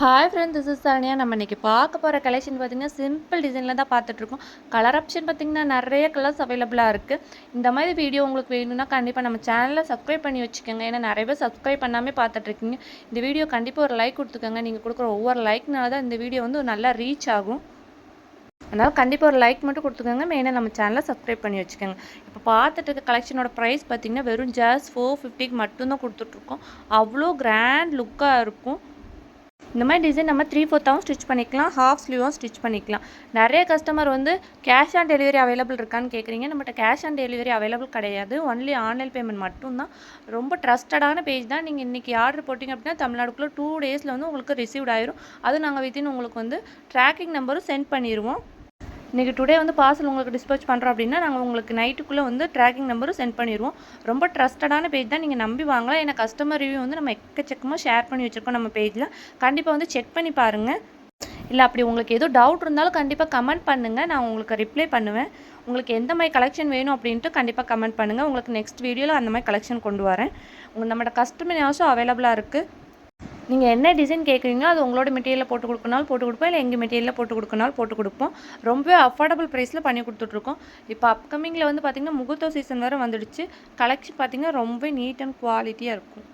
Hi friend, this is Saranya. நம்ம இன்றைக்கி பார்க்க போகிற கலெக்ஷன் பார்த்திங்கன்னா சிம்பிள் டிசைனில் தான் பார்த்துட்ருக்கோம். கலர் ஆப்ஷன் பார்த்திங்கன்னா நிறைய கலர்ஸ் அவைலபிளாக இருக்குது. இந்த மாதிரி வீடியோ உங்களுக்கு வேணும்னா கண்டிப்பாக நம்ம சேனலை சப்ஸ்கிரைப் பண்ணி வச்சுக்கோங்க. ஏன்னா நிறைய பேர் சப்ஸ்கிரைப் பண்ணாமல் பார்த்துட்ருக்கீங்க. இந்த வீடியோ கண்டிப்பாக ஒரு லைக் கொடுத்துக்கோங்க. நீங்கள் கொடுக்குற ஒவ்வொரு லைக்னால தான் இந்த வீடியோ வந்து நல்லா ரீச் ஆகும். அதனால் கண்டிப்பாக ஒரு லைக் மட்டும் கொடுத்துக்கோங்க. மெயினாக நம்ம சேனலை சப்ஸ்கிரைப் பண்ணி வச்சுக்கோங்க. இப்போ பார்த்துட்டு இருக்க கலெக்ஷனோட ப்ரைஸ் பார்த்திங்கன்னா வெறும் ஜஸ்ட் 450க்கு மட்டும்தான் கொடுத்துட்ருக்கோம். அவ்வளோ கிராண்ட் லுக்காக இருக்கும். இந்த மாதிரி டிசைன் நம்ம 3/4 ஸ்டிச் பண்ணிக்கலாம், ஹாஃப் ஸ்லீவும் ஸ்டிச் பண்ணிக்கலாம். நிறைய கஸ்டமர் வந்து கேஷ் ஆன் டெலிவரி அவைலபிள் இருக்கான்னு கேட்குறீங்க. நம்மகிட்ட கேஷ் ஆன் டெலிவரி அவைலபிள் கிடையாது. ஒன்லி ஆன்லைன் பேமெண்ட் மட்டும்தான். ரொம்ப ட்ரஸ்டடான பேஜ் தான். நீங்கள் இன்றைக்கி ஆர்டர் போட்டிங்க அப்படின்னா தமிழ்நாடுக்குள்ளே 2 டேஸில் வந்து உங்களுக்கு ரிசீவ்ட் ஆயிரும். அதுவும் நாங்கள் வித்தின் உங்களுக்கு வந்து ட்ராக்கிங் நம்பரும் சென்ட் பண்ணிடுவோம். இன்றைக்கி டுடே வந்து பார்சல் உங்களுக்கு டிஸ்பேச் பண்ணுறோம் அப்படின்னா நாங்கள் உங்களுக்கு நைட்டுக்குள்ளே வந்து ட்ராக்கிங் நம்பரும் சென்ட் பண்ணிடுவோம். ரொம்ப ட்ரஸ்டடான பேஜ் தான், நீங்கள் நம்பி வாங்கலாம். ஏன்னா கஸ்டமர் ரிவ்யூ வந்து நம்ம எக்கச்சக்கமாக ஷேர் பண்ணி வச்சுருக்கோம் நம்ம பேஜில். கண்டிப்பாக வந்து செக் பண்ணி பாருங்கள். இல்லை அப்படி உங்களுக்கு எதுவும் டவுட் இருந்தாலும் கண்டிப்பாக கமெண்ட் பண்ணுங்கள், நான் உங்களுக்கு ரிப்ளை பண்ணுவேன். உங்களுக்கு எந்த மாதிரி கலெக்ஷன் வேணும் அப்படின்ட்டு கண்டிப்பாக கமெண்ட் பண்ணுங்கள். உங்களுக்கு நெக்ஸ்ட் வீடியோவில் அந்த மாதிரி கலெக்ஷன் கொண்டு வரேன். நம்மளோட கஸ்டமர் ஆல்சோ அவைலபிளாக இருக்குது. நீங்கள் என்ன டிசைன் கேட்குறீங்களோ அது உங்களோட மெட்டீரியலில் போட்டு கொடுக்கனாலும் போட்டு கொடுப்போம், இல்லை எங்கள் மெட்டீரியலில் போட்டு கொடுக்கனாலும் போட்டு கொடுப்போம். ரொம்பவே அஃபோர்டபுள் ப்ரைஸில் பண்ணி கொடுத்துட்ருக்கோம். இப்போ அப்கமிங்கில் வந்து பார்த்திங்கன்னா முகூர்த்த சீசன் வேறு வந்துடுச்சு. கலெக்ஷன் பார்த்திங்கன்னா ரொம்ப நீட் அண்ட் குவாலிட்டியாக இருக்கும்.